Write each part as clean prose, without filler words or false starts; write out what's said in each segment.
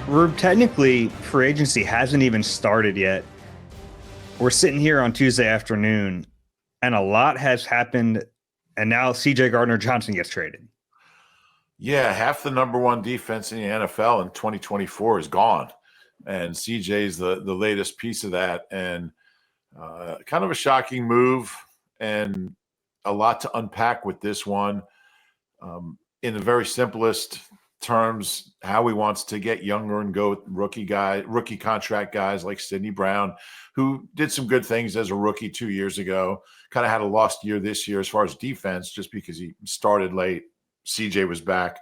Rube, technically, free agency hasn't even started yet. We're sitting here on Tuesday afternoon, and a lot has happened, and now CJ Gardner-Johnson gets traded. Yeah, half the number one defense in the NFL in 2024 is gone, and CJ's the latest piece of that, and kind of a shocking move, and a lot to unpack with this one. In the very simplest terms, how he wants to get younger and go rookie contract guys like Sidney Brown, who did some good things as a rookie 2 years ago, kind of had a lost year this year as far as defense, just because he started late. CJ was back.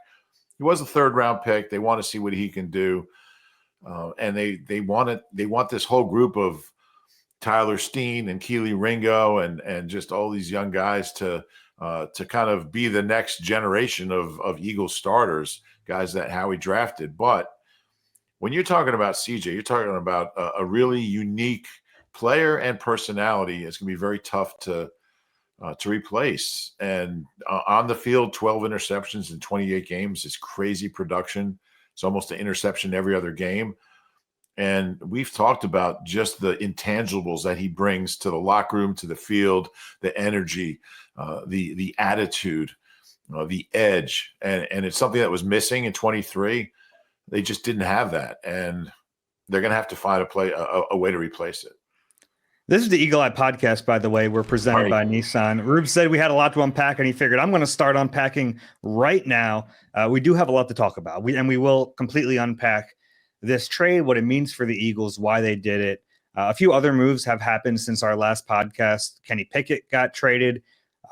He was a third-round pick. They want to see what he can do, and they want this whole group of Tyler Steen and Keely Ringo and just all these young guys to kind of be the next generation of Eagles starters, guys that Howie drafted. But when you're talking about CJ, you're talking about a really unique player and personality. It's going to be very tough to replace. And on the field, 12 interceptions in 28 games is crazy production. It's almost an interception every other game. And we've talked about just the intangibles that he brings to the locker room, to the field, the energy, the attitude, the edge. And it's something that was missing in 23. They just didn't have that. And they're going to have to find a way to replace it. This is the Eagle Eye podcast, by the way. We're presented by Nissan. Rube said we had a lot to unpack, and he figured I'm going to start unpacking right now. We do have a lot to talk about. We will completely unpack this trade, what it means for the Eagles, why they did it. A few other moves have happened since our last podcast. Kenny Pickett got traded.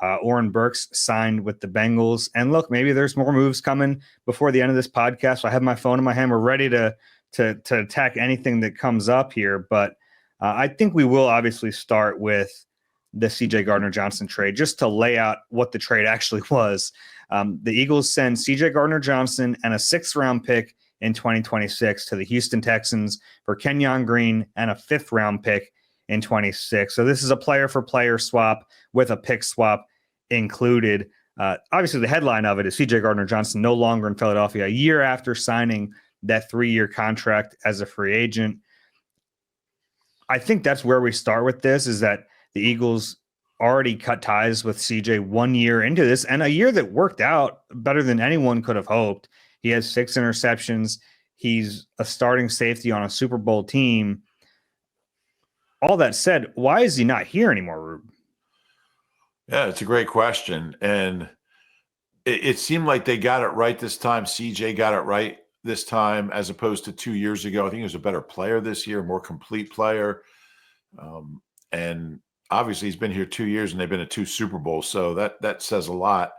Oren Burks signed with the Bengals. And look, maybe there's more moves coming before the end of this podcast. So I have my phone in my hand. We're ready to attack anything that comes up here. But I think we will obviously start with the CJ Gardner-Johnson trade, just to lay out what the trade actually was. The Eagles send CJ Gardner-Johnson and a 6th-round pick in 2026 to the Houston Texans for Kenyon Green and a 5th-round pick in 26. So this is a player-for-player swap with a pick swap included. Obviously, the headline of it is CJ Gardner-Johnson no longer in Philadelphia a year after signing that 3-year contract as a free agent. I think that's where we start with this, is that the Eagles already cut ties with CJ 1 year into this, and a year that worked out better than anyone could have hoped. He has 6 interceptions. He's a starting safety on a Super Bowl team. All that said, why is he not here anymore, Rube? Yeah, it's a great question. And it seemed like they got it right this time. CJ got it right this time, as opposed to 2 years ago. I think he was a better player this year, more complete player. And obviously he's been here 2 years and they've been to 2 Super Bowls. So that says a lot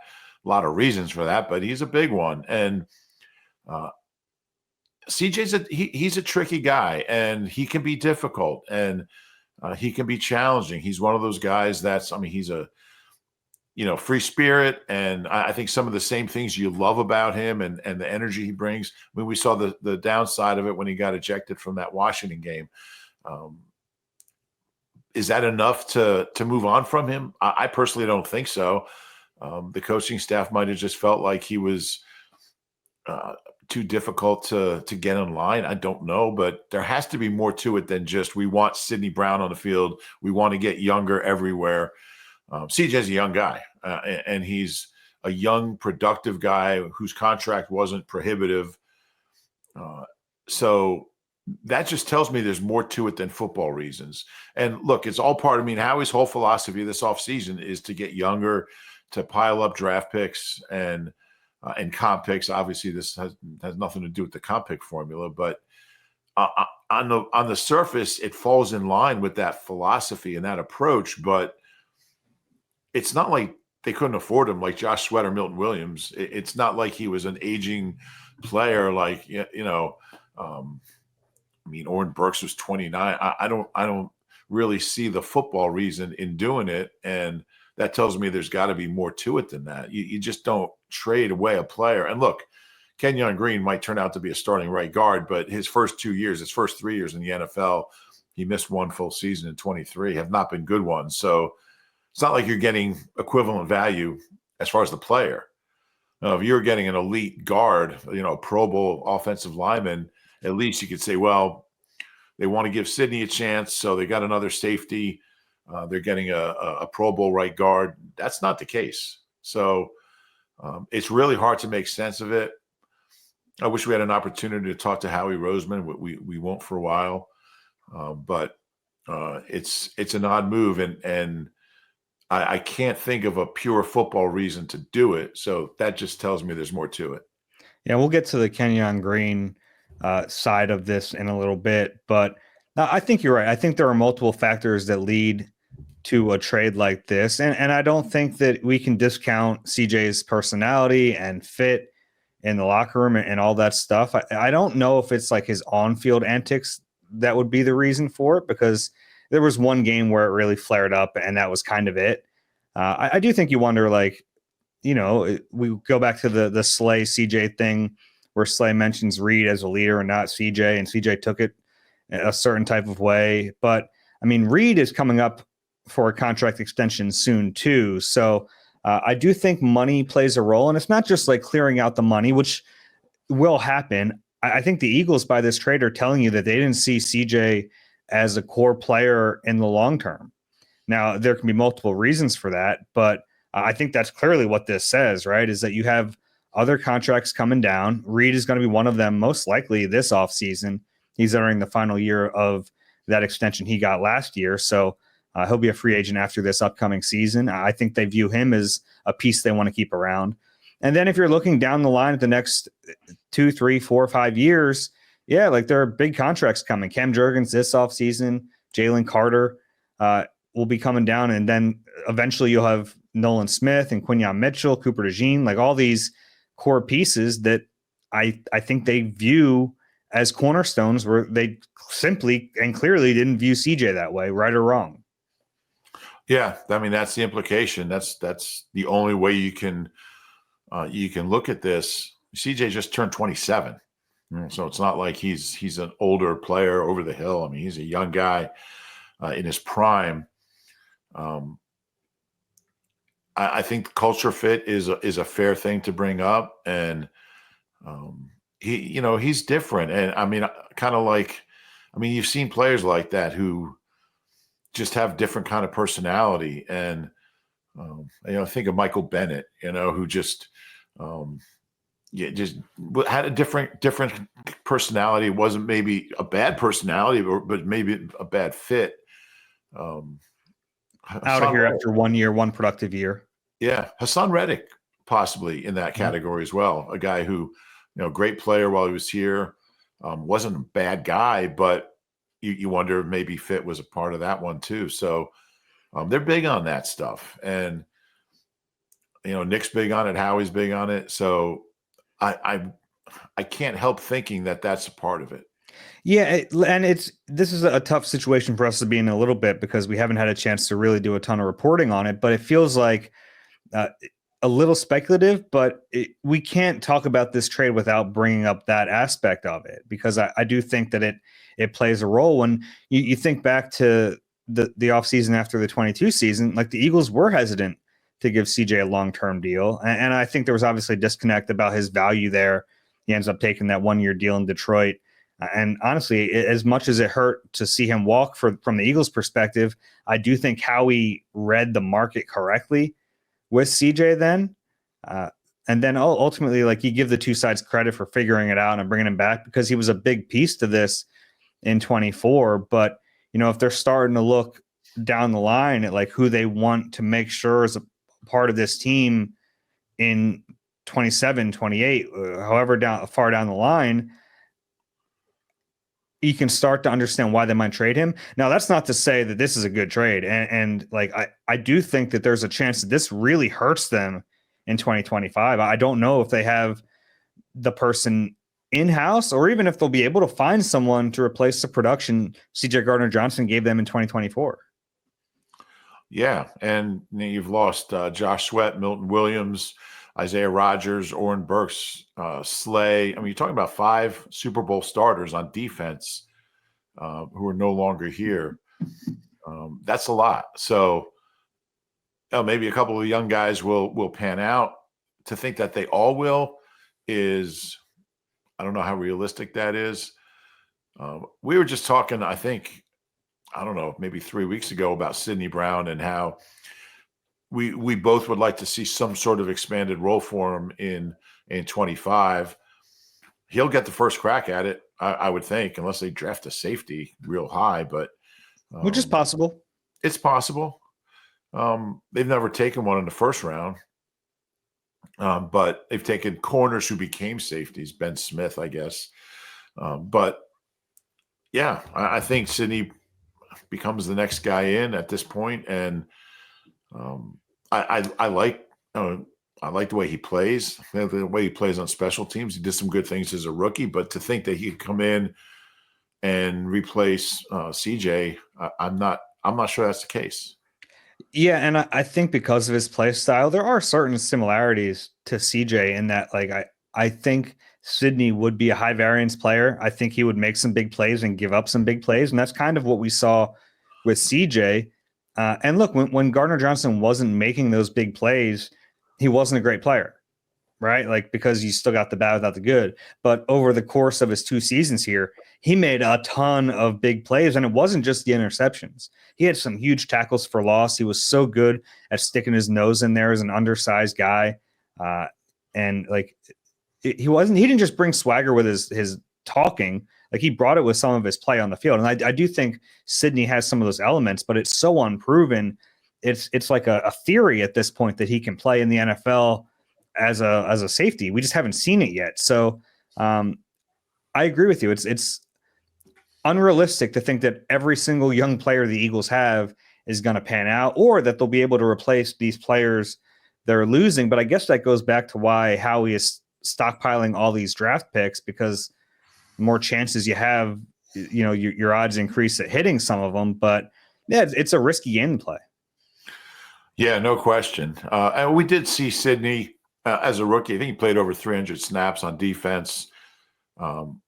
of reasons for that, but he's a big one. And CJ's he's a tricky guy, and he can be difficult, and he can be challenging. He's one of those guys he's a free spirit, and I think some of the same things you love about him and the energy he brings. I mean, we saw the downside of it when he got ejected from that Washington game. Is that enough to move on from him? I personally don't think so. The coaching staff might have just felt like he was too difficult to get in line. I don't know, but there has to be more to it than just we want Sidney Brown on the field. We want to get younger everywhere. CJ's a young guy, and he's a young, productive guy whose contract wasn't prohibitive. So that just tells me there's more to it than football reasons. And look, it's all part of Howie's whole philosophy this offseason is to get younger, to pile up draft picks and comp picks. Obviously, this has nothing to do with the comp pick formula, but on the surface, it falls in line with that philosophy and that approach. But it's not like they couldn't afford him, like Josh Sweat or Milton Williams. It's not like he was an aging player, like Oren Burks was 29. I don't really see the football reason in doing it, and that tells me there's got to be more to it than that. You just don't trade away a player. And look, Kenyon Green might turn out to be a starting right guard, but his first 3 years in the NFL, he missed 1 full season in 23, have not been good ones. So it's not like you're getting equivalent value as far as the player. If you're getting an elite guard, Pro Bowl offensive lineman, at least you could say, well, they want to give Sidney a chance, so they got another safety. They're getting a Pro Bowl right guard. That's not the case. So it's really hard to make sense of it. I wish we had an opportunity to talk to Howie Roseman. We won't for a while, but it's an odd move, and I can't think of a pure football reason to do it. So that just tells me there's more to it. Yeah, we'll get to the Kenyon Green side of this in a little bit, but I think you're right. I think there are multiple factors that lead to a trade like this, and I don't think that we can discount CJ's personality and fit in the locker room and all that stuff. I don't know if it's like his on-field antics that would be the reason for it, because there was one game where it really flared up, and that was kind of it. I do think you wonder, like, we go back to the Slay CJ thing where Slay mentions Reed as a leader and not CJ, and CJ took it a certain type of way. But I mean, Reed is coming up for a contract extension soon too. So I do think money plays a role, and it's not just like clearing out the money, which will happen. I think the Eagles by this trade are telling you that they didn't see CJ as a core player in the long term. Now, there can be multiple reasons for that, but I think that's clearly what this says, right? Is that you have other contracts coming down. Reed is going to be one of them, most likely this offseason. He's entering the final year of that extension he got last year. So he'll be a free agent after this upcoming season. I think they view him as a piece they want to keep around. And then if you're looking down the line at the next 2, 3, 4, 5 years, yeah, like there are big contracts coming. Cam Jurgens this offseason, Jalen Carter will be coming down. And then eventually you'll have Nolan Smith and Quinyon Mitchell, Cooper DeJean, like all these core pieces that I think they view as cornerstones, where they simply and clearly didn't view CJ that way, right or wrong. Yeah, I mean, that's the implication. That's the only way you can look at this. CJ just turned 27, so it's not like he's an older player over the hill. I mean, he's a young guy in his prime. I think culture fit is a fair thing to bring up, and he's different. And I mean, you've seen players like that who just have different kind of personality. And think of Michael Bennett, who just just had a different personality. It wasn't maybe a bad personality, but maybe a bad fit. Out of here after 1 year, one productive year. Yeah, Hassan Reddick possibly in that category as well. A guy who, great player while he was here, wasn't a bad guy, but you wonder if maybe fit was a part of that one too. So they're big on that stuff, and Nick's big on it, Howie's big on it. So I can't help thinking that that's a part of it. Yeah, this is a tough situation for us to be in a little bit, because we haven't had a chance to really do a ton of reporting on it, but it feels like a little speculative, but we can't talk about this trade without bringing up that aspect of it, because I do think that it plays a role. When you think back to the offseason after the 22 season, like the Eagles were hesitant to give CJ a long-term deal. And I think there was obviously a disconnect about his value there. He ends up taking that 1-year deal in Detroit. And honestly, as much as it hurt to see him walk from the Eagles' perspective, I do think Howie read the market correctly with CJ then. And then ultimately, like, you give the two sides credit for figuring it out and bringing him back, because he was a big piece to this in 24. But, if they're starting to look down the line at like who they want to make sure is a part of this team in 27, 28, however far down the line, you can start to understand why they might trade him. Now, that's not to say that this is a good trade. And like, I do think that there's a chance that this really hurts them in 2025. I don't know if they have the person in-house, or even if they'll be able to find someone to replace the production CJ Gardner-Johnson gave them in 2024. Yeah, and you've lost Josh Sweat, Milton Williams, Isaiah Rodgers, Oren Burks, Slay. I mean, you're talking about 5 Super Bowl starters on defense who are no longer here. That's a lot. So maybe a couple of young guys will pan out. To think that they all will is, I don't know how realistic that is. We were just talking, I think, I don't know, maybe 3 weeks ago about Sidney Brown and how we both would like to see some sort of expanded role for him in 25. He'll get the first crack at it, I would think, unless they draft a safety real high. But which is possible. It's possible. They've never taken one in the first round, but they've taken corners who became safeties. Ben Smith, I guess. But yeah, I think Sidney becomes the next guy in at this point, and I like the way he plays. The way he plays on special teams. He did some good things as a rookie, but to think that he could come in and replace CJ, I'm not sure that's the case. Yeah, and I think because of his play style, there are certain similarities to CJ in that, like, I think Sidney would be a high variance player. I think he would make some big plays and give up some big plays, and that's kind of what we saw with CJ. And look, when Gardner-Johnson wasn't making those big plays, he wasn't a great player, right? Like, because you still got the bad without the good. But over the course of his 2 seasons here, he made a ton of big plays, and it wasn't just the interceptions. He had some huge tackles for loss. He was so good at sticking his nose in there as an undersized guy. And like, he didn't just bring swagger with his talking. Like, he brought it with some of his play on the field. And I do think Sidney has some of those elements, but it's so unproven. It's like a theory at this point that he can play in the NFL as a safety. We just haven't seen it yet. So I agree with you. It's unrealistic to think that every single young player the Eagles have is going to pan out, or that they'll be able to replace these players they're losing. But I guess that goes back to why Howie is stockpiling all these draft picks, because the more chances you have, your odds increase at hitting some of them. But yeah, it's a risky end play. Yeah, no question. And we did see Sidney as a rookie. I think he played over 300 snaps on defense.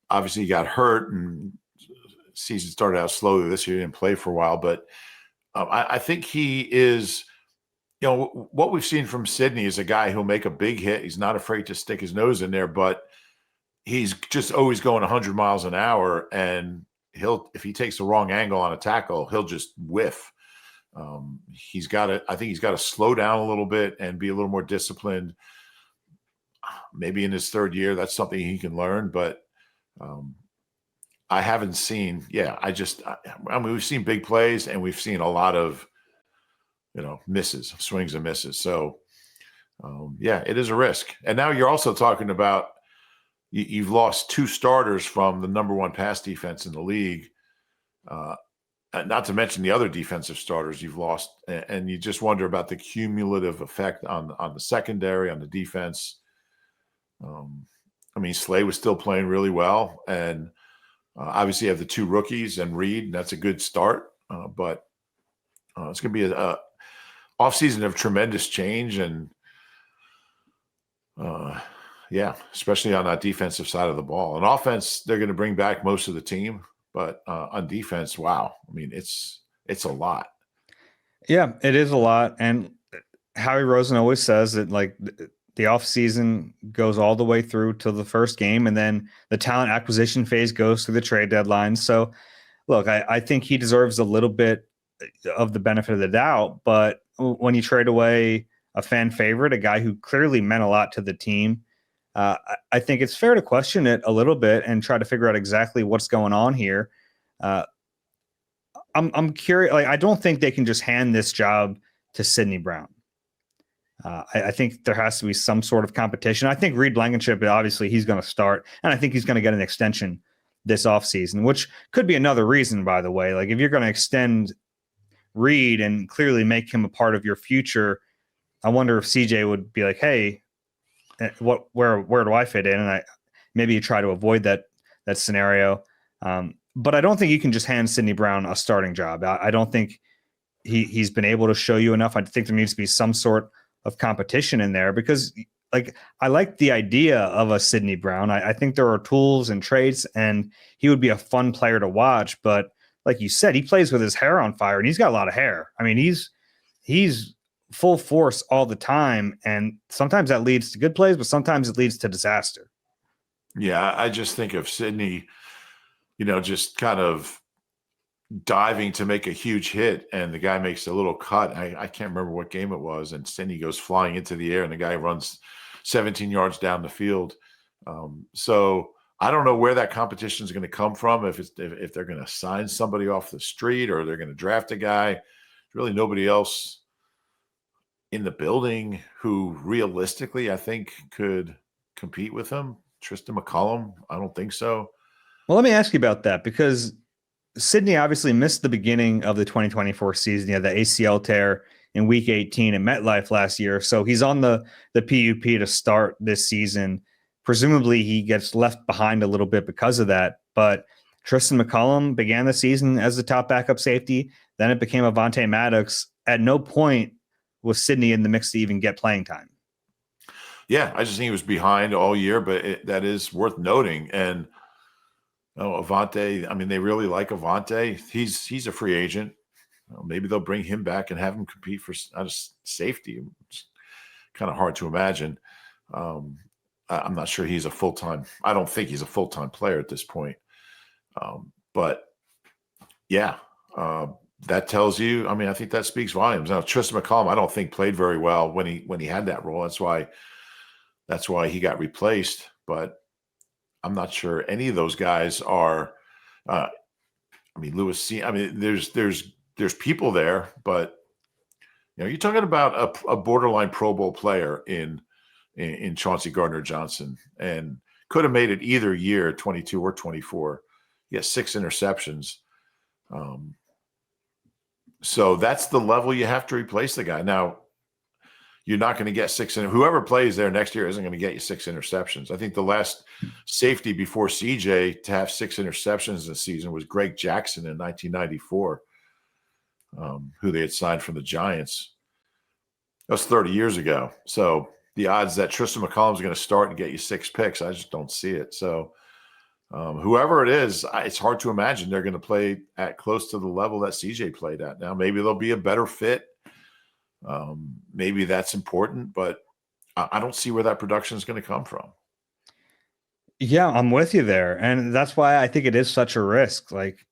Obviously, he got hurt, and season started out slowly this year. He didn't play for a while, but I think he is, what we've seen from Sidney is a guy who'll make a big hit. He's not afraid to stick his nose in there, but he's just always going 100 miles an hour, and if he takes the wrong angle on a tackle, he'll just whiff. I think he's got to slow down a little bit and be a little more disciplined. Maybe in his 3rd year, that's something he can learn, but I haven't seen. Yeah, I mean, we've seen big plays, and we've seen a lot of, misses, swings and misses. So, yeah, it is a risk. And now you're also talking about you've lost 2 starters from the number 1 pass defense in the league. Not to mention the other defensive starters you've lost, and you just wonder about the cumulative effect on the secondary, on the defense. I mean, Slay was still playing really well, and obviously you have the 2 rookies and Reed, and that's a good start. But it's going to be a offseason of tremendous change, and yeah, especially on that defensive side of the ball. On offense, they're going to bring back most of the team. But on defense, wow. I mean, it's a lot. Yeah, it is a lot. And Howie Rosen always says that, like, the offseason goes all the way through to the first game, and then the talent acquisition phase goes through the trade deadline. So, look, I think he deserves a little bit of the benefit of the doubt. But when you trade away a fan favorite, a guy who clearly meant a lot to the team, I think it's fair to question it a little bit and try to figure out exactly what's going on here. I'm curious. Like, I don't think they can just hand this job to Sidney Brown. I think there has to be some sort of competition. I think Reed Blankenship, obviously, he's going to start, and I think he's going to get an extension this offseason, which could be another reason, by the way. Like, if you're going to extend Reed and clearly make him a part of your future, I wonder if CJ would be like, hey, where do I fit in? And maybe you try to avoid that scenario. But I don't think you can just hand Sidney Brown a starting job. I don't think he's been able to show you enough. I think there needs to be some sort of competition in there, because, like, I like the idea of a Sidney Brown. I think there are tools and traits, and he would be a fun player to watch. But like you said, he plays with his hair on fire, and he's got a lot of hair. I mean, he's full force all the time, and sometimes that leads to good plays, but sometimes it leads to disaster. Yeah, I just think of Sidney just kind of diving to make a huge hit, and the guy makes a little cut. I can't remember what game it was, and Cindy goes flying into the air, and the guy runs 17 yards down the field. So I don't know where that competition is going to come from, if they're going to sign somebody off the street or they're going to draft a guy. There's really nobody else in the building who realistically I think could compete with him. Tristan McCollum, I don't think so. Well, let me ask you about that, because Sydney obviously missed the beginning of the 2024 season. He had the ACL tear in week 18 at MetLife last year. So he's on the PUP to start this season. Presumably he gets left behind a little bit because of that. But Tristan McCollum began the season as the top backup safety. Then it became Avonte Maddox. At no point was Sydney in the mix to even get playing time. Yeah, I just think he was behind all year, but that is worth noting. And Avonte, I mean, they really like Avonte. He's a free agent. Maybe they'll bring him back and have him compete for safety. It's kind of hard to imagine. I'm not sure he's a full-time. I don't think he's a full-time player at this point. But yeah, that tells you. I mean, I think that speaks volumes. Now, Tristan McCollum, I don't think played very well when he had that role. That's why he got replaced. But I'm not sure any of those guys are. I mean, Lewis C. I mean, there's people there, but you're talking about a borderline Pro Bowl player in Chauncey Gardner-Johnson, and could have made it either year, 22 or 24. He has 6 interceptions. So that's the level you have to replace the guy. Now, you're not going to get 6. Whoever plays there next year isn't going to get you 6 interceptions. I think the last safety before CJ to have 6 interceptions this season was Greg Jackson in 1994, who they had signed from the Giants. That was 30 years ago. So the odds that Tristan McCollum is going to start and get you 6 picks, I just don't see it. So whoever it is, it's hard to imagine they're going to play at close to the level that CJ played at. Now, maybe they'll be a better fit. Maybe that's important, but I don't see where that production is going to come from. Yeah, I'm with you there. And that's why I think it is such a risk. Like,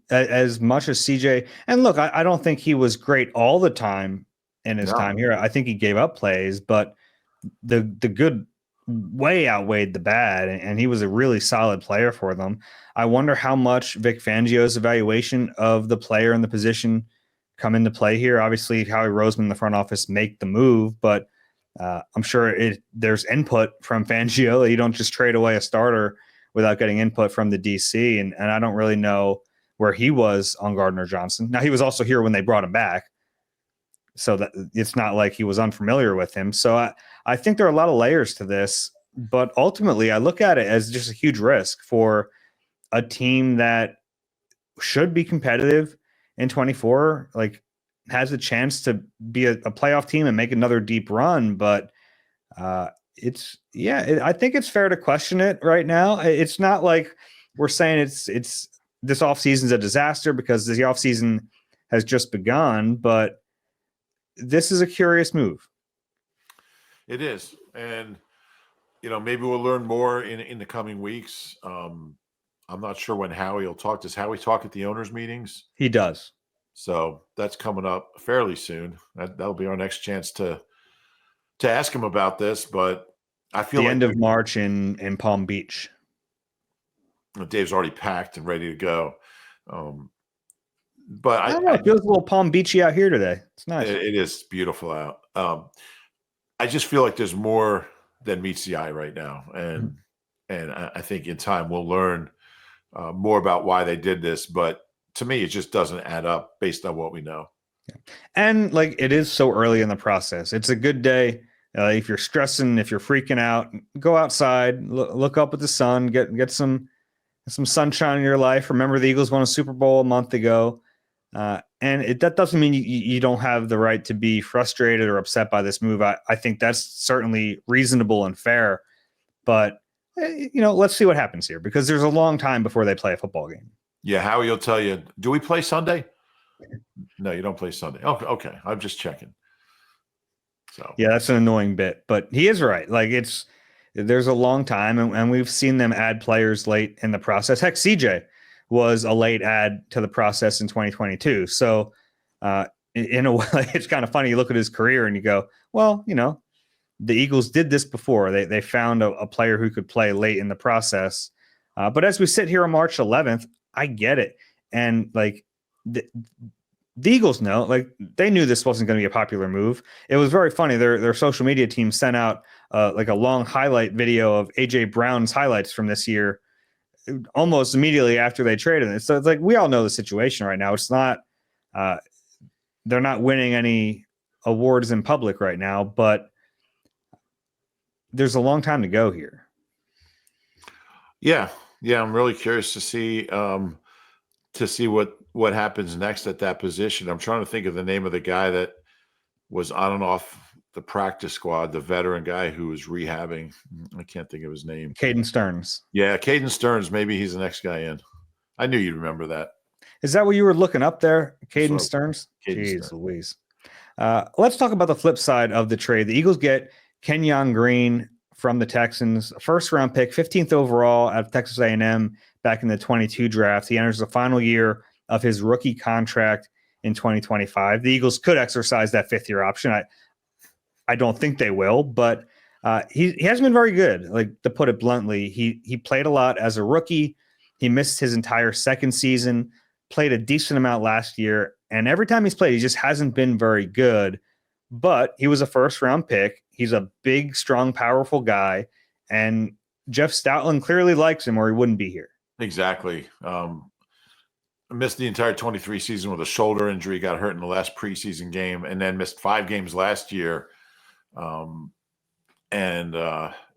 as much as CJ, and look, I don't think he was great all the time in his time here. I think he gave up plays, but the good way outweighed the bad, and he was a really solid player for them. I wonder how much Vic Fangio's evaluation of the player and the position come into play here. Obviously, Howie Roseman, the front office, make the move, but I'm sure there's input from Fangio. You don't just trade away a starter without getting input from the DC, and I don't really know where he was on Gardner-Johnson. Now, he was also here when they brought him back, so that it's not like he was unfamiliar with him. So I think there are a lot of layers to this, but ultimately I look at it as just a huge risk for a team that should be competitive in 24, like has a chance to be a playoff team and make another deep run. But I think it's fair to question it right now. It's not like we're saying it's this offseason's a disaster because the offseason has just begun, but this is a curious move. It is. And, maybe we'll learn more in the coming weeks. I'm not sure when Howie will talk. Does Howie talk at the owners' meetings? He does. So that's coming up fairly soon. That'll be our next chance to ask him about this. But I feel the end of March in Palm Beach. Dave's already packed and ready to go. But I don't know. It feels a little Palm Beachy out here today. It's nice. It is beautiful out. I just feel like there's more than meets the eye right now, and I think in time we'll learn more about why they did this. But to me, it just doesn't add up based on what we know. Yeah. And like, it is so early in the process. It's a good day. If you're stressing, if you're freaking out, go outside, look up at the sun, get some sunshine in your life. Remember, the Eagles won a Super Bowl a month ago. And that doesn't mean you don't have the right to be frustrated or upset by this move. I think that's certainly reasonable and fair, but let's see what happens here, because there's a long time before they play a football game. Yeah. Howie will tell you, do we play Sunday? No, you don't play Sunday. Oh, okay. I'm just checking. So yeah, that's an annoying bit, but he is right. Like, it's there's a long time, and we've seen them add players late in the process. Heck, CJ was a late add to the process in 2022. So in a way, it's kind of funny. You look at his career and you go, well, the Eagles did this before. They found a player who could play late in the process. But as we sit here on March 11th, I get it. And like the Eagles know, like they knew this wasn't going to be a popular move. It was very funny. Their social media team sent out like a long highlight video of AJ Brown's highlights from this year almost immediately after they traded it. So it's like, we all know the situation right now. It's not, they're not winning any awards in public right now, but there's a long time to go here. Yeah. I'm really curious to see what happens next at that position. I'm trying to think of the name of the guy that was on and off the practice squad, the veteran guy who was rehabbing. I can't think of his name. Caden Stearns. Yeah, Caden Stearns. Maybe he's the next guy in. I knew you'd remember that. Is that what you were looking up there, Caden Stearns? Jeez Louise. Let's talk about the flip side of the trade. The Eagles get Kenyon Green from the Texans, first-round pick, 15th overall out of Texas A&M back in the 22 draft. He enters the final year of his rookie contract in 2025. The Eagles could exercise that fifth-year option. I don't think they will, but he hasn't been very good. Like, to put it bluntly, he played a lot as a rookie. He missed his entire second season, played a decent amount last year, and every time he's played, he just hasn't been very good. But he was a first-round pick. He's a big, strong, powerful guy, and Jeff Stoutland clearly likes him, or he wouldn't be here. Exactly. Missed the entire 23 season with a shoulder injury, got hurt in the last preseason game, and then missed 5 games last year.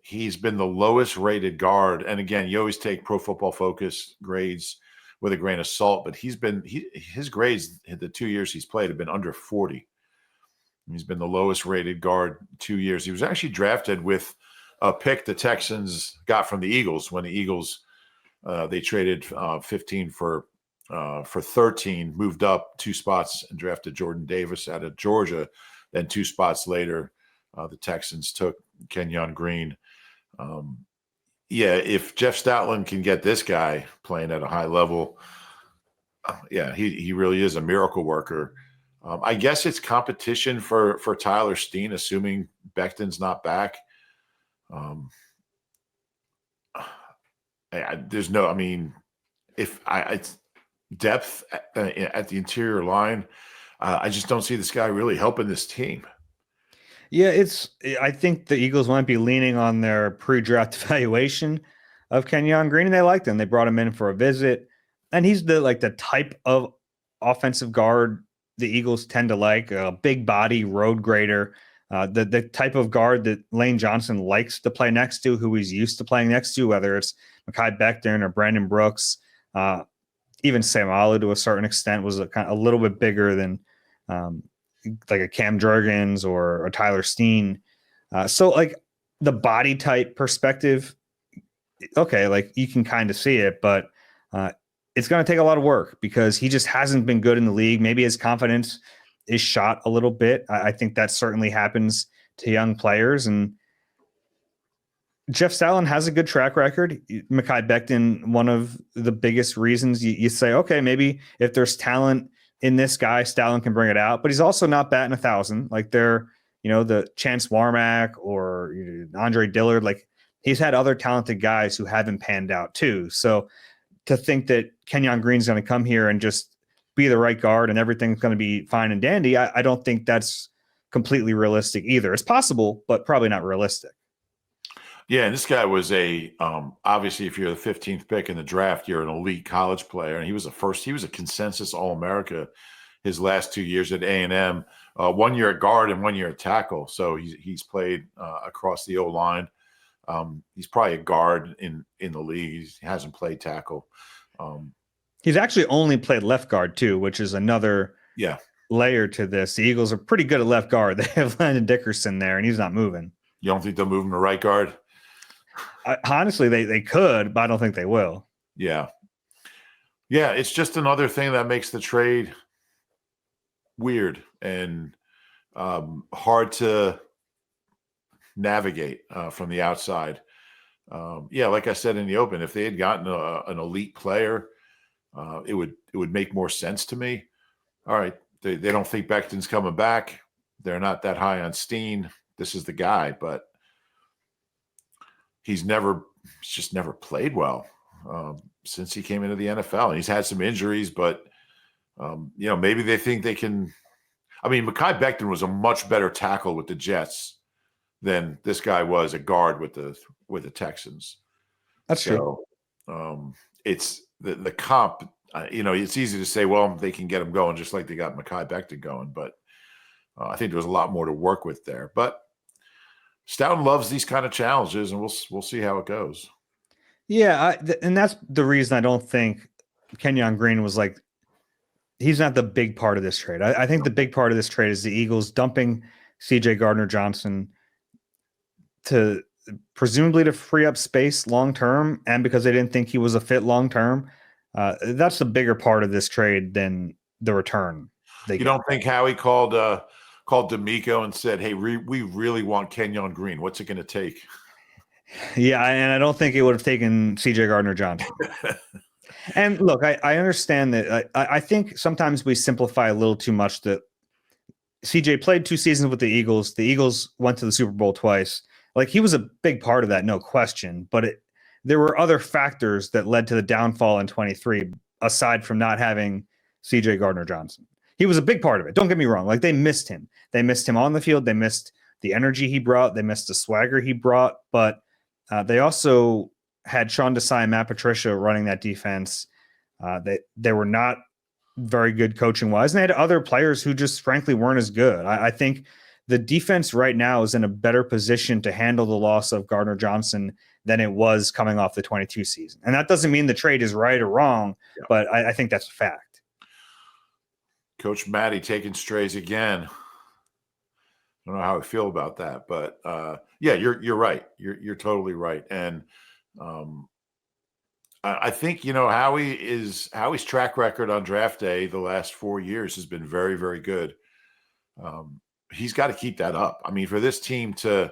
He's been the lowest rated guard. And again, you always take Pro Football Focus grades with a grain of salt, but his grades the 2 years he's played have been under 40. He's been the lowest rated guard 2 years. He was actually drafted with a pick the Texans got from the Eagles when the Eagles they traded 15 for 13, moved up 2 spots and drafted Jordan Davis out of Georgia. Then 2 spots later, the Texans took Kenyon Green. If Jeff Stoutland can get this guy playing at a high level, he really is a miracle worker. I guess it's competition for Tyler Steen, assuming Becton's not back. There's no, it's depth at the interior line. I just don't see this guy really helping this team. Yeah, I think the Eagles might be leaning on their pre-draft evaluation of Kenyon Green, and they liked him. They brought him in for a visit, and he's the type of offensive guard the Eagles tend to like, a big body road grader, the type of guard that Lane Johnson likes to play next to, who he's used to playing next to, whether it's Mekhi Becton or Brandon Brooks. Even Sam Alou, to a certain extent, was a little bit bigger than like a Cam Jurgens or a Tyler Steen. So like the body type perspective, okay, like you can kind of see it, but it's going to take a lot of work because he just hasn't been good in the league. Maybe his confidence is shot a little bit. I think that certainly happens to young players. And Jeff Stoutland has a good track record. Mekhi Becton, one of the biggest reasons you say, okay, maybe if there's talent in this guy, Stoutland can bring it out, but he's also not batting 1,000. Like the Chance Warmack or Andre Dillard, like he's had other talented guys who haven't panned out too. So to think that Kenyon Green's going to come here and just be the right guard and everything's going to be fine and dandy, I don't think that's completely realistic either. It's possible, but probably not realistic. Yeah, and this guy was obviously, if you're the 15th pick in the draft, you're an elite college player, and he was a consensus All-America his last 2 years at A&M, 1 year at guard and 1 year at tackle. So he's played across the O-line. He's probably a guard in the league. He hasn't played tackle. He's actually only played left guard too, which is another layer to this. The Eagles are pretty good at left guard. They have Landon Dickerson there, and he's not moving. You don't think they'll move him to right guard? Honestly, they could, but I don't think they will. Yeah. It's just another thing that makes the trade weird and hard to navigate from the outside. Yeah, like I said in the open, if they had gotten an elite player, it would make more sense to me. All right, they don't think Becton's coming back. They're not that high on Steen. This is the guy, but he's just never played well since he came into the NFL. And he's had some injuries, but maybe they think they can. I mean, Mekhi Becton was a much better tackle with the Jets than this guy was a guard with the Texans. That's true. It's the comp. It's easy to say, well, they can get him going just like they got Mekhi Becton going, but I think there was a lot more to work with there. But Stoughton loves these kind of challenges, and we'll see how it goes. Yeah, and that's the reason I don't think Kenyon Green was like, he's not the big part of this trade. I think the big part of this trade is the Eagles dumping CJ Gardner-Johnson to presumably to free up space long term, and because they didn't think he was a fit long term. That's the bigger part of this trade than the return. You don't think Howie called D'Amico and said, "Hey, we really want Kenyon Green. What's it going to take?" Yeah, and I don't think it would have taken CJ Gardner-Johnson. And look, I understand that. I think sometimes we simplify a little too much. That CJ played 2 seasons with the Eagles. The Eagles went to the Super Bowl twice. Like, he was a big part of that, no question. But there were other factors that led to the downfall in 23, aside from not having CJ Gardner-Johnson. He was a big part of it. Don't get me wrong. Like, they missed him. They missed him on the field. They missed the energy he brought. They missed the swagger he brought. But they also had Sean Desai and Matt Patricia running that defense. They were not very good coaching wise, and they had other players who just frankly weren't as good. I think the defense right now is in a better position to handle the loss of Gardner-Johnson than it was coming off the 22 season. And that doesn't mean the trade is right or wrong, but I think that's a fact. Coach Matty taking strays again. I don't know how I feel about that, but yeah, you're right. You're totally right. And I think, Howie's track record on draft day the last 4 years has been very, very good. He's got to keep that up. I mean, for this team to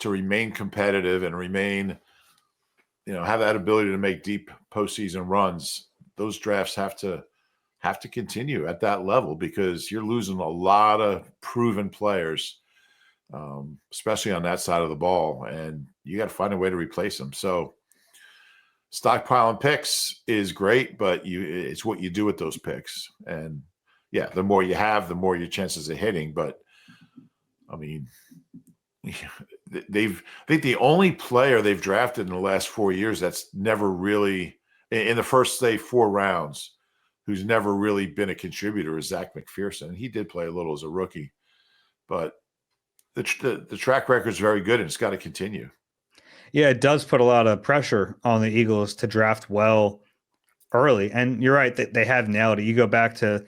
remain competitive and remain, have that ability to make deep postseason runs, those drafts have to continue at that level, because you're losing a lot of proven players, especially on that side of the ball, and you got to find a way to replace them. So stockpiling picks is great, but it's what you do with those picks. And yeah, the more you have, the more your chances of hitting. But I mean, I think the only player they've drafted in the last 4 years that's never really, in the first, say, 4 rounds, who's never really been a contributor is Zach McPherson. He did play a little as a rookie, but the track record is very good, and it's got to continue. Yeah, it does put a lot of pressure on the Eagles to draft well early. And you're right, that they have nailed it. You go back to,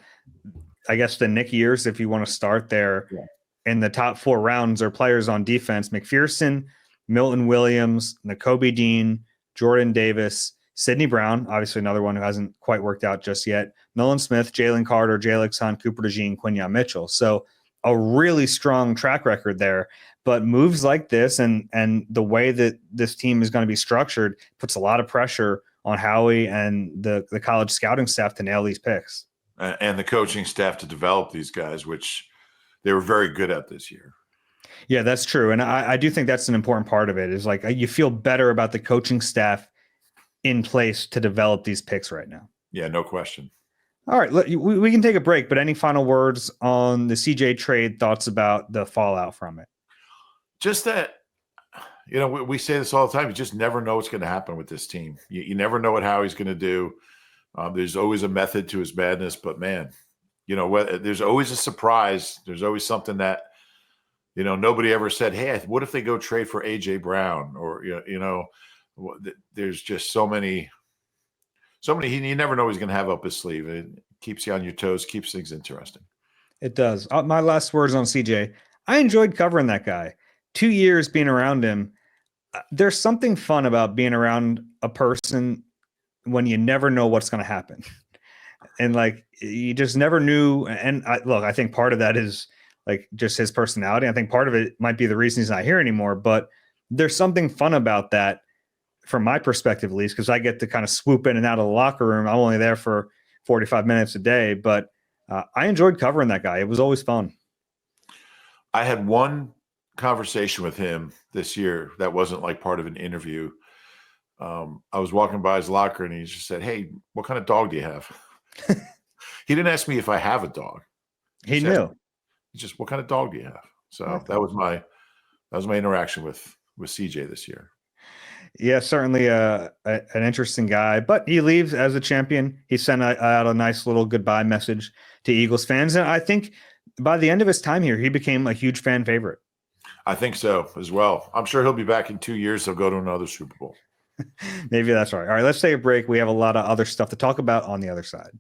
I guess, the Nick years, if you want to start there. Yeah. In the top 4 rounds are players on defense: McPherson, Milton Williams, Nakobe Dean, Jordan Davis, Sidney Brown, obviously another one who hasn't quite worked out just yet, Nolan Smith, Jalen Carter, Jalen Hunt, Cooper DeJean, Quinyon Mitchell. So a really strong track record there. But moves like this and the way that this team is going to be structured puts a lot of pressure on Howie and the college scouting staff to nail these picks. And the coaching staff to develop these guys, which they were very good at this year. Yeah, that's true. And I do think that's an important part of it, is like you feel better about the coaching staff in place to develop these picks right now. Yeah, no question. All right, we can take a break, but any final words on the CJ trade, thoughts about the fallout from it? Just that, we say this all the time. You just never know what's going to happen with this team. You never know what Howie's going to do. There's always a method to his madness, but man, there's always a surprise. There's always something that, nobody ever said, hey, what if they go trade for A.J. Brown? Or, there's just so many, you never know what he's going to have up his sleeve. It keeps you on your toes, keeps things interesting. It does. My last words on CJ. I enjoyed covering that guy. 2 years being around him. There's something fun about being around a person when you never know what's going to happen. And like, you just never knew. And I think part of that is like just his personality. I think part of it might be the reason he's not here anymore, but there's something fun about that. from my perspective, at least, because I get to kind of swoop in and out of the locker room. I'm only there for 45 minutes a day, but I enjoyed covering that guy. It was always fun. I had one conversation with him this year that wasn't like part of an interview. I was walking by his locker and he just said, "Hey, what kind of dog do you have?" He didn't ask me if I have a dog. He knew. He just, "What kind of dog do you have?" So that was my interaction with CJ this year. Yeah, certainly an interesting guy, but he leaves as a champion. He sent out a nice little goodbye message to Eagles fans. And I think by the end of his time here, he became a huge fan favorite. I think so as well. I'm sure he'll be back in 2 years. He'll go to another Super Bowl. Maybe that's right. All right, let's take a break. We have a lot of other stuff to talk about on the other side.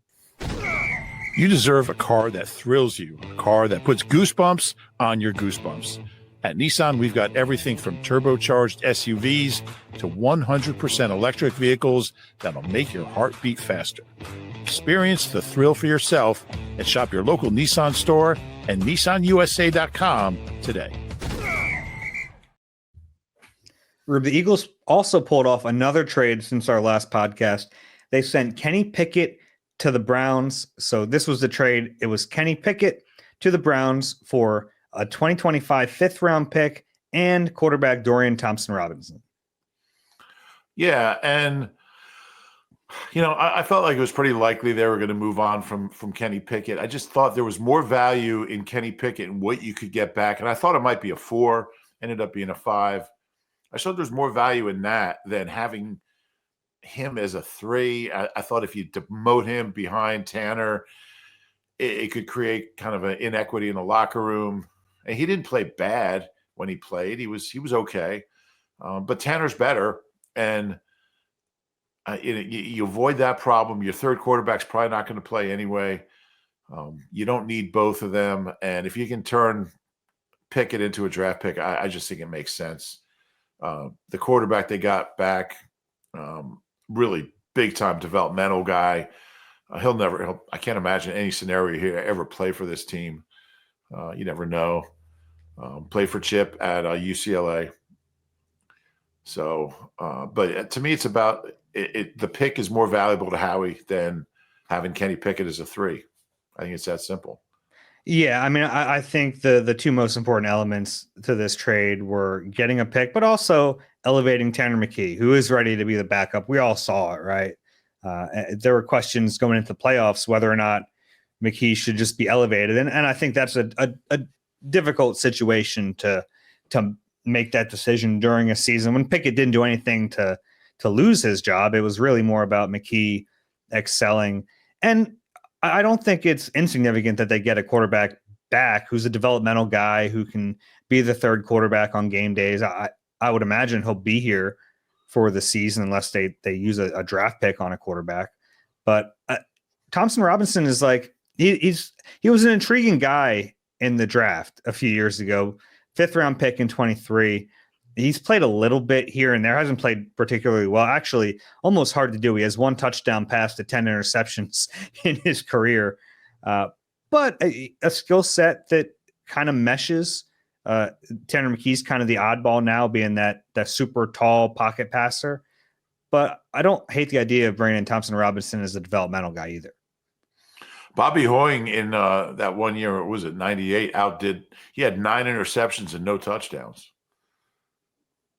You deserve a car that thrills you, a car that puts goosebumps on your goosebumps. At Nissan, we've got everything from turbocharged SUVs to 100% electric vehicles that'll make your heart beat faster. Experience the thrill for yourself and shop your local Nissan store and nissanusa.com today. Rube, the Eagles also pulled off another trade since our last podcast. They sent Kenny Pickett to the Browns. So this was the trade. It was Kenny Pickett to the Browns for a 2025 fifth-round pick and quarterback Dorian Thompson-Robinson. Yeah, and I felt like it was pretty likely they were going to move on from Kenny Pickett. I just thought there was more value in Kenny Pickett and what you could get back, and I thought it might be a 4, ended up being a 5. I thought there's more value in that than having him as a 3. I thought if you demote him behind Tanner, it could create kind of an inequity in the locker room. And he didn't play bad when he played. He was okay, but Tanner's better, and you avoid that problem. Your third quarterback's probably not going to play anyway. You don't need both of them, and if you can turn Pickett into a draft pick, I just think it makes sense. The quarterback they got back, really big time developmental guy. I can't imagine any scenario he'll ever play for this team. You never know. Play for Chip at UCLA. So, but to me, it's about the pick is more valuable to Howie than having Kenny Pickett as a 3. I think it's that simple. Yeah, I mean, I think the two most important elements to this trade were getting a pick, but also elevating Tanner McKee, who is ready to be the backup. We all saw it, right? There were questions going into the playoffs whether or not McKee should just be elevated, and I think that's a difficult situation to make that decision during a season when Pickett didn't do anything to lose his job. It was really more about McKee excelling, and I don't think it's insignificant that they get a quarterback back who's a developmental guy who can be the third quarterback on game days. I would imagine he'll be here for the season unless they use a draft pick on a quarterback. But Thompson-Robinson is like he was an intriguing guy in the draft a few years ago, 5th round pick in 23. He's played a little bit here and there, hasn't played particularly well. Actually, almost hard to do. He has 1 touchdown pass to 10 interceptions in his career. But a skill set that kind of meshes. Tanner McKee's kind of the oddball now, being that super tall pocket passer. But I don't hate the idea of bringing in Thompson-Robinson as a developmental guy either. Bobby Hoying in that 1 year, what was it, 98, he had 9 interceptions and no touchdowns.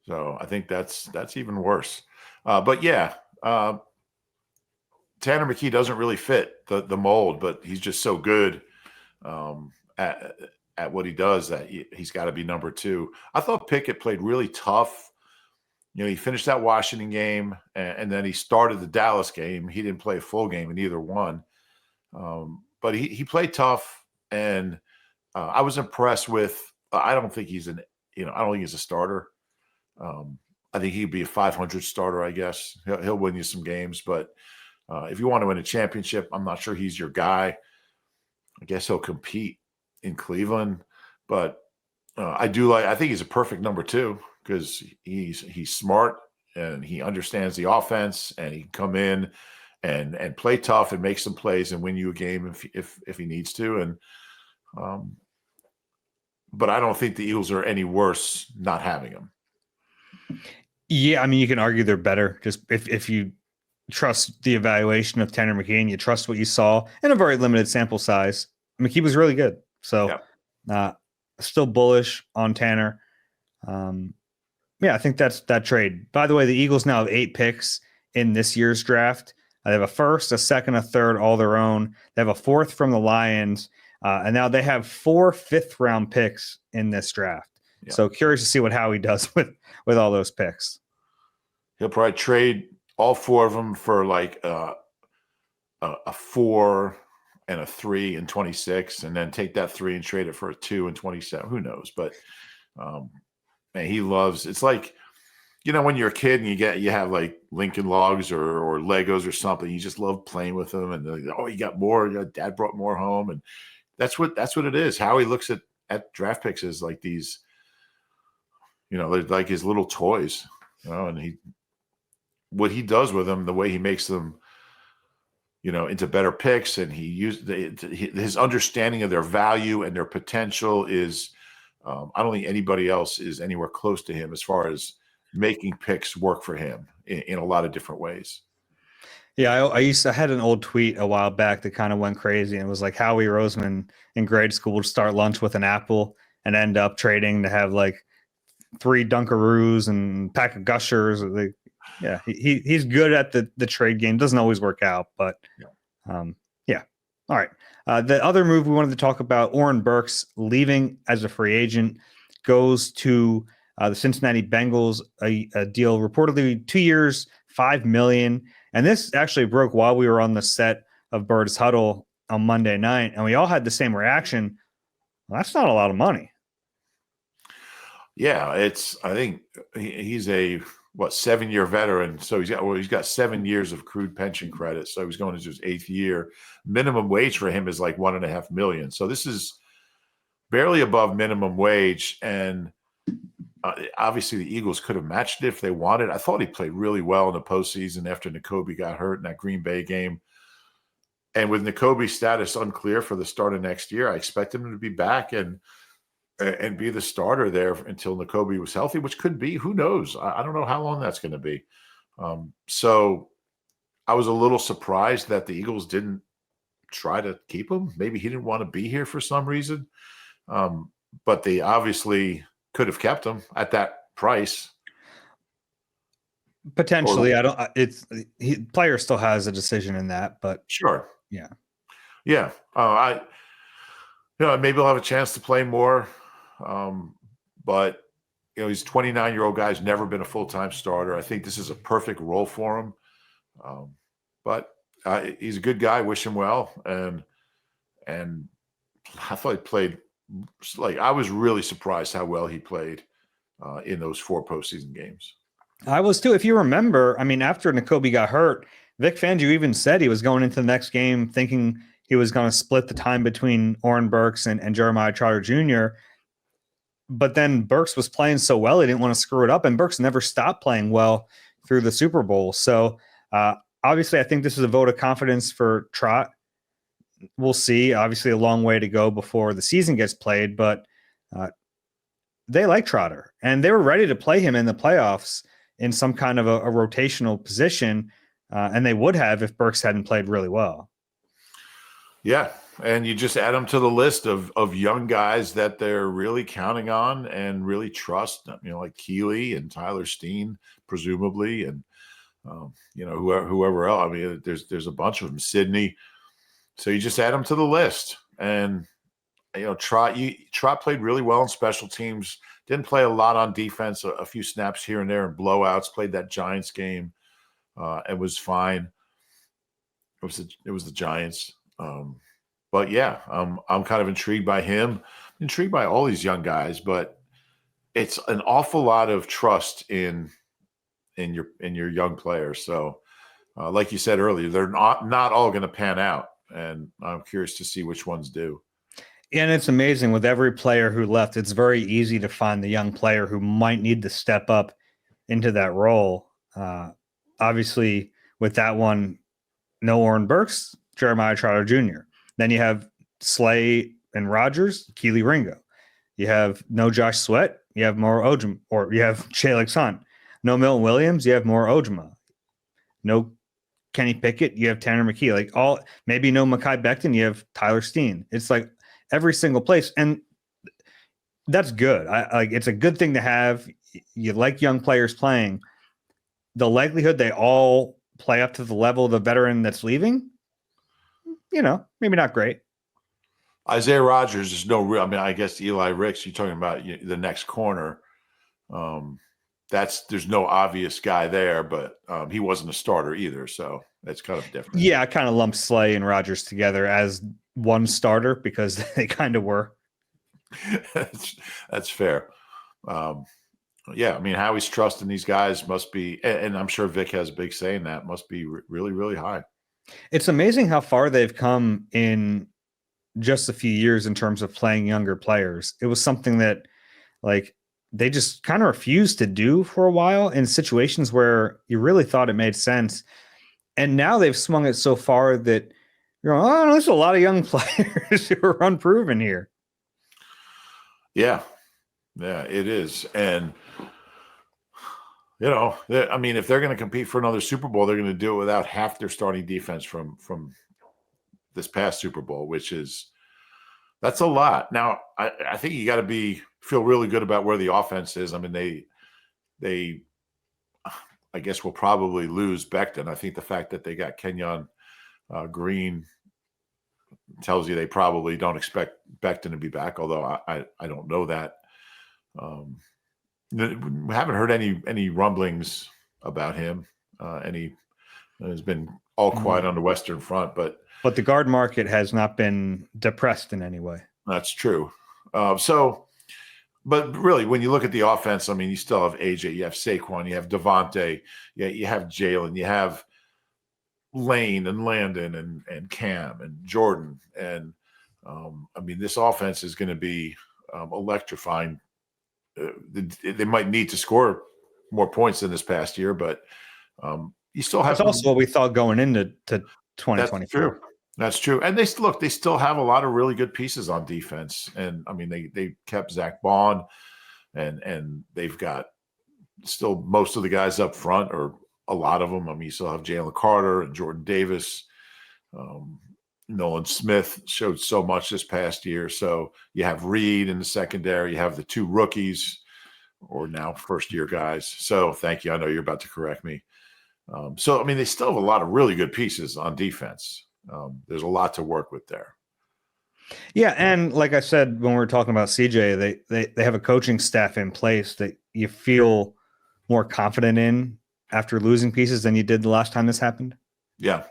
So I think that's even worse. But yeah, Tanner McKee doesn't really fit the mold, but he's just so good at what he does that he's got to be number 2. I thought Pickett played really tough. He finished that Washington game, and then he started the Dallas game. He didn't play a full game in either one. But he played tough, and I was impressed with. I don't think he's a starter. I think he'd be a 500 starter. I guess he'll win you some games, but if you want to win a championship, I'm not sure he's your guy. I guess he'll compete in Cleveland, but I think he's a perfect number 2 because he's smart and he understands the offense and he can come in and play tough and make some plays and win you a game if he needs to. And but I don't think the Eagles are any worse not having him. Yeah, I mean, you can argue they're better. Just if you trust the evaluation of Tanner McKee, you trust what you saw in a very limited sample size. McKee was really good. So Yeah. still bullish on Tanner. Yeah, I think that's that trade. By the way, the Eagles now have 8 picks in this year's draft. They have a first, a second, a third, all their own. They have a fourth from the Lions. And now they have 4 fifth-round picks in this draft. Yeah. So curious to see what Howie does with all those picks. He'll probably trade all 4 of them for like a 4 and a 3 and 26, and then take that 3 and trade it for a 2 and 27. Who knows? But man, he loves. It's like, when you're a kid and you have like Lincoln Logs or Legos or something, you just love playing with them. And you got more. Dad brought more home, and that's what it is. Howie looks at draft picks as like these, they're like his little toys, and what he does with them, the way he makes them, into better picks, and his understanding of their value and their potential is, I don't think anybody else is anywhere close to him as far as making picks work for him in a lot of different ways. Yeah, I had an old tweet a while back that kind of went crazy, and it was like Howie Roseman in grade school would start lunch with an apple and end up trading to have like 3 Dunkaroos and pack of Gushers. Yeah, he's good at the trade game. Doesn't always work out, but yeah. All right. The other move we wanted to talk about, Oren Burks leaving as a free agent, goes to the Cincinnati Bengals, a deal reportedly 2 years, $5 million. And this actually broke while we were on the set of Bird's Huddle on Monday night, and we all had the same reaction. Well, that's not a lot of money. Yeah, I think he's a 7-year veteran. So he's got 7 years of accrued pension credit. So he's going into his 8th year. Minimum wage for him is like $1.5 million. So this is barely above minimum wage. And obviously the Eagles could have matched it if they wanted. I thought he played really well in the postseason after Nakobe got hurt in that Green Bay game. And with Nakobe's status unclear for the start of next year, I expect him to be back and be the starter there until Nakobe was healthy, which could be, who knows? I don't know how long that's going to be. So I was a little surprised that the Eagles didn't try to keep him. Maybe he didn't want to be here for some reason. But they obviously could have kept him at that price. Potentially. Player still has a decision in that, but sure. Yeah. Yeah. Maybe he'll have a chance to play more. But he's a 29-year-old guy who's never been a full-time starter. I think this is a perfect role for him. But he's a good guy. Wish him well. And I thought he played I was really surprised how well he played in those 4 postseason games. I was too. If you remember, I mean, after Nakobe got hurt, Vic Fangio even said he was going into the next game thinking he was going to split the time between Oren Burks and Jeremiah Trotter Jr. But then Burks was playing so well, he didn't want to screw it up. And Burks never stopped playing well through the Super Bowl. So obviously, I think this is a vote of confidence for Trot. We'll see. Obviously, a long way to go before the season gets played, but they like Trotter, and they were ready to play him in the playoffs in some kind of a rotational position, and they would have if Burks hadn't played really well. Yeah, and you just add them to the list of young guys that they're really counting on and really trust, like Keeley and Tyler Steen, presumably, and whoever else. I mean, there's a bunch of them. Sidney. So you just add them to the list, and Trot played really well in special teams. Didn't play a lot on defense, a few snaps here and there and blowouts. Played that Giants game, and was fine. It was the Giants, but yeah, I'm kind of intrigued by him. Intrigued by all these young guys, but it's an awful lot of trust in your young players. So, like you said earlier, they're not all going to pan out. And I'm curious to see which ones do. And it's amazing with every player who left, it's very easy to find the young player who might need to step up into that role. Obviously, with that one, no Oren Burks, Jeremiah Trotter Jr. Then you have Slay and Rogers, Keely Ringo. You have no Josh Sweat. You have Moro Ojum, or you have Shalik Sun. No Milton Williams, you have more Ojima. No Kenny Pickett, you have Tanner McKee. Like maybe no Mekhi Becton, you have Tyler Steen. It's like every single place. And that's good. It's a good thing to have. You like young players playing. The likelihood they all play up to the level of the veteran that's leaving, maybe not great. Isaiah Rodgers is no real. I mean, I guess Eli Ricks, you're talking about the next corner. There's no obvious guy there, but he wasn't a starter either. So that's kind of different. Yeah, I kind of lumped Slay and Rodgers together as one starter because they kind of were. That's fair. Yeah, I mean, Howie's trust in these guys must be, and I'm sure Vic has a big say in that, must be really, really high. It's amazing how far they've come in just a few years in terms of playing younger players. It was something that they just kind of refused to do for a while in situations where you really thought it made sense. And now they've swung it so far that you're going, oh, there's a lot of young players who are unproven here. Yeah, it is. And, I mean, if they're going to compete for another Super Bowl, they're going to do it without half their starting defense from this past Super Bowl, that's a lot. Now, I think you got to feel really good about where the offense is. I mean, they I guess will probably lose Becton. I think the fact that they got Kenyon Green tells you they probably don't expect Becton to be back, although I don't know that. We haven't heard any rumblings about him. Has been all quiet on the Western Front, but the guard market has not been depressed in any way. That's true. But really, when you look at the offense, I mean, you still have AJ, you have Saquon, you have Devontae, you have Jalen, you have Lane and Landon and Cam and Jordan. And I mean, this offense is going to be electrifying. They might need to score more points than this past year, but you still have. That's also what we thought going into 2024. That's true. And they still have a lot of really good pieces on defense. And I mean, they kept Zach Bond and they've got still most of the guys up front, or a lot of them. I mean, you still have Jalen Carter and Jordan Davis. Nolan Smith showed so much this past year. So you have Reed in the secondary. You have the two rookies, or now first-year guys. So thank you. I know you're about to correct me. So, I mean, they still have a lot of really good pieces on defense. There's a lot to work with there. Yeah, and like I said when we were talking about CJ, they have a coaching staff in place that you feel more confident in after losing pieces than you did the last time this happened. Yeah.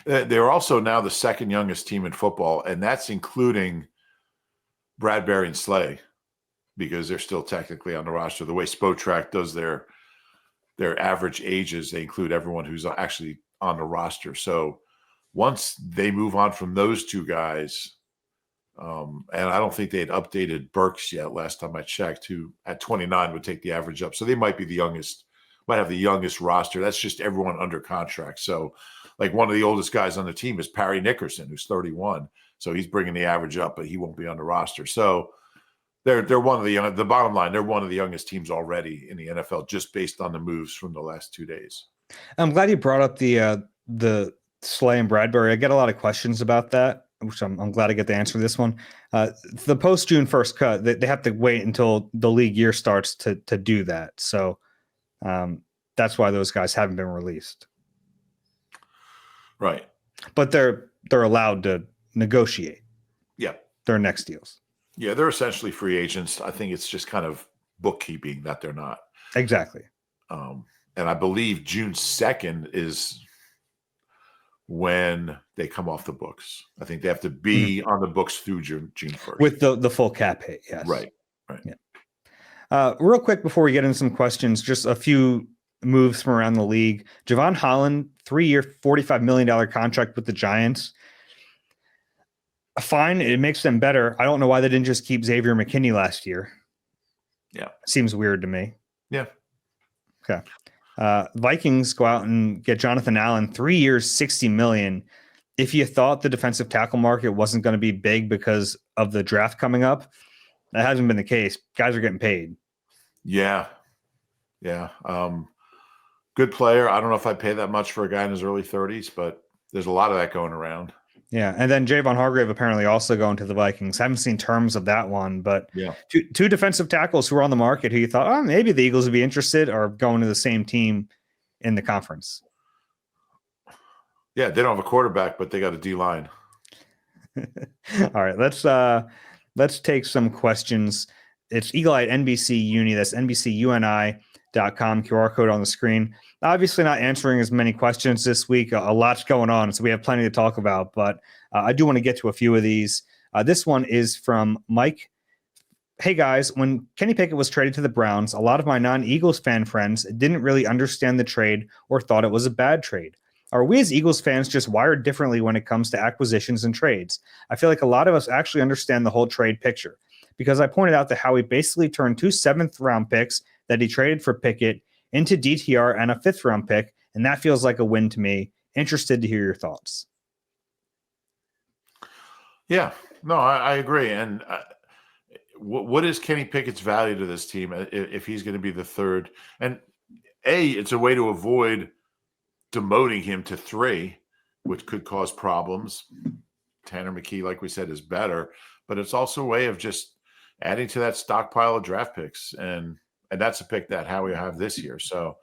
They're also now the second youngest team in football, and that's including Bradbury and Slay, because they're still technically on the roster. The way Spotrac does their average ages, they include everyone who's actually on the roster. So once they move on from those two guys, and I don't think they had updated Burks yet last time I checked, who at 29 would take the average up. So they might be the youngest, might have the youngest roster. That's just everyone under contract. So like one of the oldest guys on the team is Parry Nickerson, who's 31. So he's bringing the average up, but he won't be on the roster. So they're one of the bottom line, they're one of the youngest teams already in the NFL, just based on the moves from the last 2 days. I'm glad you brought up the Slay and Bradbury. I get a lot of questions about that, which I'm glad I get the answer to this one. The post June 1st cut, they have to wait until the league year starts to do that. So that's why those guys haven't been released. Right. But they're allowed to negotiate. Yeah. Their next deals. Yeah, they're essentially free agents. I think it's just kind of bookkeeping that they're not. Exactly. And I believe June 2nd is when they come off the books. I think they have to be on the books through June 1st. With the full cap hit, yes. Right. Yeah. Real quick before we get into some questions, just a few moves from around the league. Javon Holland, 3-year, $45 million contract with the Giants. Fine, it makes them better. I don't know why they didn't just keep Xavier McKinney last year. Yeah. Seems weird to me. Yeah. Okay. Vikings go out and get Jonathan Allen, 3 years, $60 million. If you thought the defensive tackle market wasn't going to be big because of the draft coming up, that hasn't been the case. Guys are getting paid. Yeah. Yeah. Good player. I don't know if I'd pay that much for a guy in his early 30s, but there's a lot of that going around. Yeah, and then Javon Hargrave apparently also going to the Vikings. Haven't seen terms of that one, but Yeah. two defensive tackles who were on the market who you thought, oh, maybe the Eagles would be interested are going to the same team in the conference. Yeah, they don't have a quarterback, but they got a D-line. All right, let's take some questions. It's Eagle Eye NBC Uni. That's NBCUNI.com, QR code on the screen. Obviously not answering as many questions this week. A lot's going on, so we have plenty to talk about, but I do want to get to a few of these. This one is from Mike. Hey guys, when Kenny Pickett was traded to the Browns, a lot of my non-Eagles fan friends didn't really understand the trade or thought it was a bad trade. Are we as Eagles fans just wired differently when it comes to acquisitions and trades? I feel like a lot of us actually understand the whole trade picture because I pointed out that Howie basically turned 2 7th-round picks that he traded for Pickett into DTR and a 5th-round pick, and that feels like a win to me. Interested to hear your thoughts. Yeah, no, I agree. And what is Kenny Pickett's value to this team if he's going to be the third? And it's a way to avoid demoting him to 3, which could cause problems. Tanner McKee, like we said, is better, but it's also a way of just adding to that stockpile of draft picks. And that's a pick that Howie will have this year. So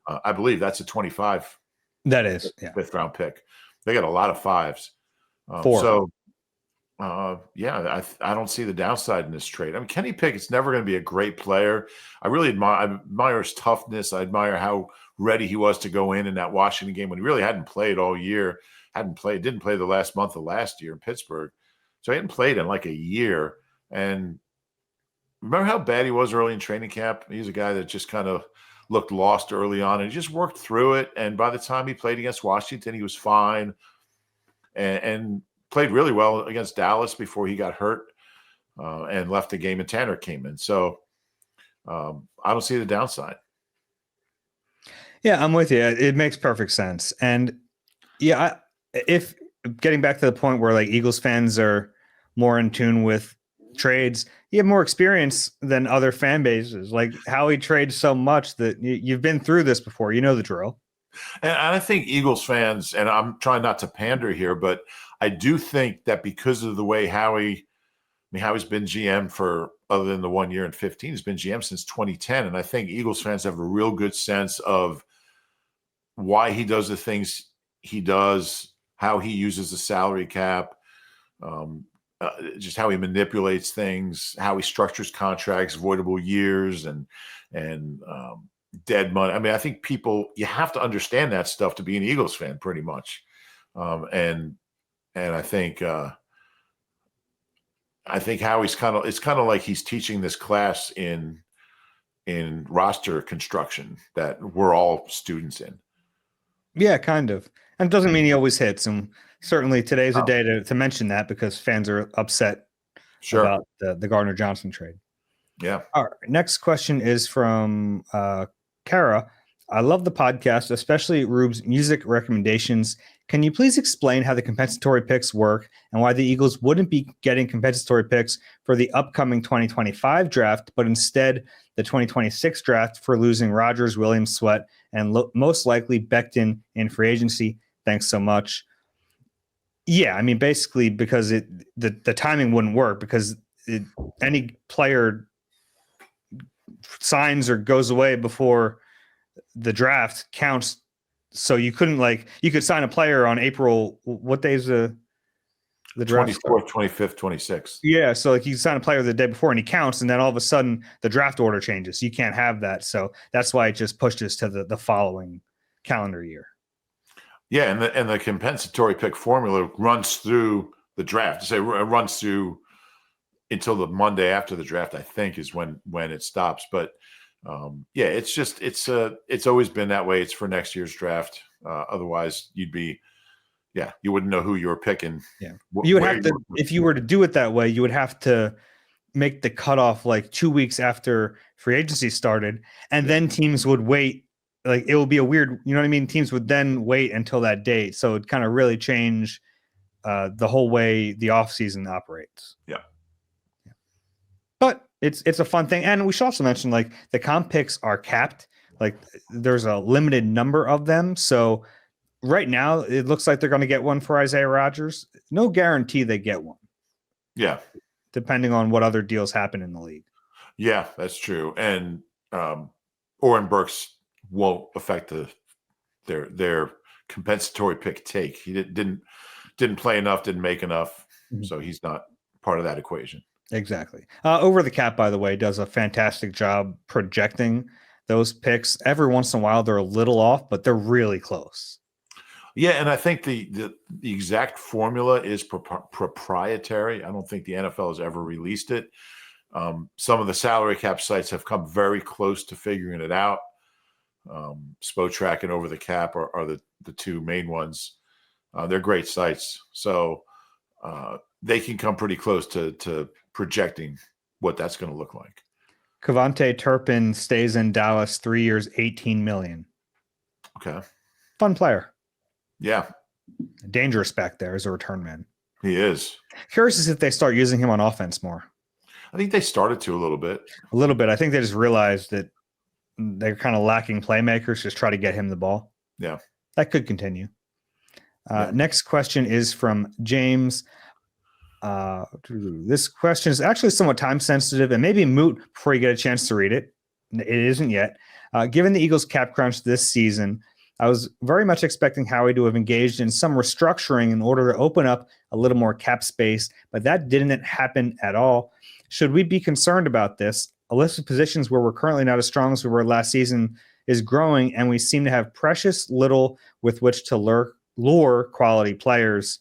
I believe that's a 25. That is, yeah. 5th round pick. They got a lot of 5s. 4. So, I don't see the downside in this trade. I mean, Kenny Pickett's never going to be a great player. I really admire his toughness. I admire how ready he was to go in that Washington game when he really hadn't played all year. Didn't play the last month of last year in Pittsburgh. So he hadn't played in like a year. And remember how bad he was early in training camp? He's a guy that just kind of looked lost early on, and he just worked through it. And by the time he played against Washington, he was fine and played really well against Dallas before he got hurt and left the game, and Tanner came in. So I don't see the downside. Yeah, I'm with you. It makes perfect sense. And yeah, if getting back to the point where like Eagles fans are more in tune with trades, you have more experience than other fan bases. Like Howie trades so much that you've been through this before. You know the drill. And I think Eagles fans, and I'm trying not to pander here, but I do think that because of the way Howie's been GM for, other than the 1 year and 15, he's been GM since 2010. And I think Eagles fans have a real good sense of why he does the things he does, how he uses the salary cap, just how he manipulates things, how he structures contracts, voidable years, and dead money. I mean, I think you have to understand that stuff to be an Eagles fan, pretty much. And I think Howie's it's kind of like he's teaching this class in roster construction that we're all students in. Yeah, kind of. And it doesn't mean he always hits. And certainly today's a day to mention that because fans are upset about the Gardner-Johnson trade. Yeah. All right. Next question is from Kara. I love the podcast, especially Rube's music recommendations. Can you please explain how the compensatory picks work and why the Eagles wouldn't be getting compensatory picks for the upcoming 2025 draft, but instead the 2026 draft for losing Rodgers, Williams, Sweat, and most likely Becton in free agency? Thanks so much. Yeah, I mean, basically because the timing wouldn't work because any player signs or goes away before the draft counts. So you couldn't you could sign a player on April. What days the draft? 24th, 25th, 26th. Yeah. So you sign a player the day before and he counts, and then all of a sudden the draft order changes. You can't have that. So that's why it just pushes to the following calendar year. Yeah. And the compensatory pick formula runs through the draft. Say it runs through until the Monday after the draft, I think, is when it stops. But it's always been that way. It's for next year's draft. Otherwise you wouldn't know who you were picking. Yeah. You would have to, if you were to do it that way, you would have to make the cutoff 2 weeks after free agency started. And then teams would wait. It would be a weird, you know what I mean? Teams would then wait until that date. So it kind of really change the whole way the offseason operates. Yeah. But it's a fun thing. And we should also mention the comp picks are capped. Like there's a limited number of them. So right now it looks like they're going to get one for Isaiah Rodgers. No guarantee they get one. Yeah. Depending on what other deals happen in the league. Yeah, that's true. And Oren Burks won't affect their compensatory pick take. He didn't play enough, didn't make enough, so he's not part of that equation. Exactly. Over the Cap, by the way, does a fantastic job projecting those picks. Every once in a while, they're a little off, but they're really close. Yeah, and I think the exact formula is proprietary. I don't think the NFL has ever released it. Some of the salary cap sites have come very close to figuring it out. Spotrac and Over the Cap are the two main ones. They're great sites, so they can come pretty close to projecting what that's going to look like. Kevontae Turpin stays in Dallas 3 years, $18 million. Okay, fun player. Yeah, dangerous back there as a return man. He is. Curious as if they start using him on offense more. I think they started to a little bit. A little bit. I think they just realized that they're kind of lacking playmakers. Just try to get him the ball. Yeah. That could continue. Next question is from James. This question is actually somewhat time sensitive and maybe moot before you get a chance to read it. It isn't yet. Given the Eagles cap crunch this season, I was very much expecting Howie to have engaged in some restructuring in order to open up a little more cap space, but that didn't happen at all. Should we be concerned about this? A list of positions where we're currently not as strong as we were last season is growing, and we seem to have precious little with which to lure quality players.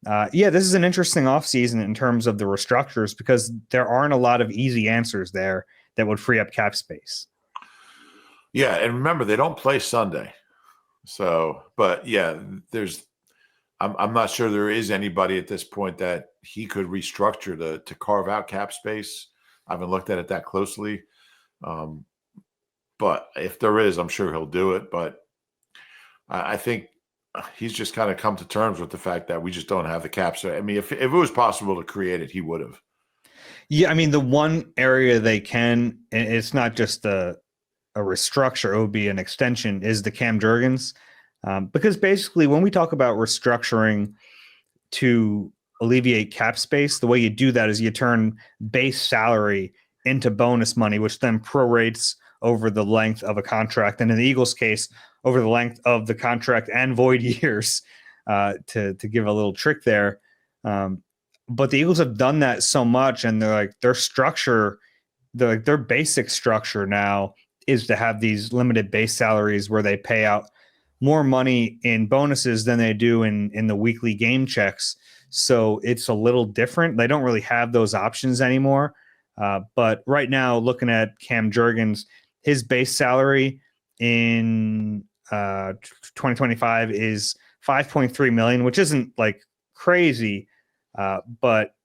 This is an interesting offseason in terms of the restructures because there aren't a lot of easy answers there that would free up cap space. Yeah, and remember, they don't play Sunday. So, but yeah, I'm not sure there is anybody at this point that he could restructure to carve out cap space. I haven't looked at it that closely. But if there is, I'm sure he'll do it. But I think he's just kind of come to terms with the fact that we just don't have the cap. So, I mean, if it was possible to create it, he would have. Yeah, I mean, the one area they can, and it's not just a restructure, it would be an extension, is the Cam Jurgens. Because basically when we talk about restructuring to alleviate cap space, the way you do that is you turn base salary into bonus money, which then prorates over the length of a contract. And in the Eagles case, over the length of the contract and void years, to give a little trick there. But the Eagles have done that so much, and their structure, their basic structure now is to have these limited base salaries where they pay out more money in bonuses than they do in the weekly game checks. So it's a little different. They don't really have those options anymore. But right now, looking at Cam Jurgens, his base salary in 2025 is $5.3 million, which isn't like crazy, but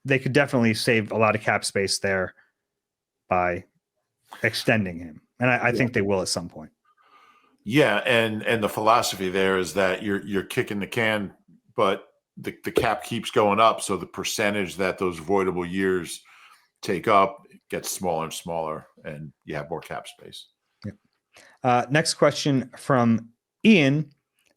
they could definitely save a lot of cap space there by extending him. And I think they will at some point. Yeah, and the philosophy there is that you're kicking the can, but the cap keeps going up, so the percentage that those voidable years take up gets smaller and smaller, and you have more cap space. Yeah. Next question from Ian,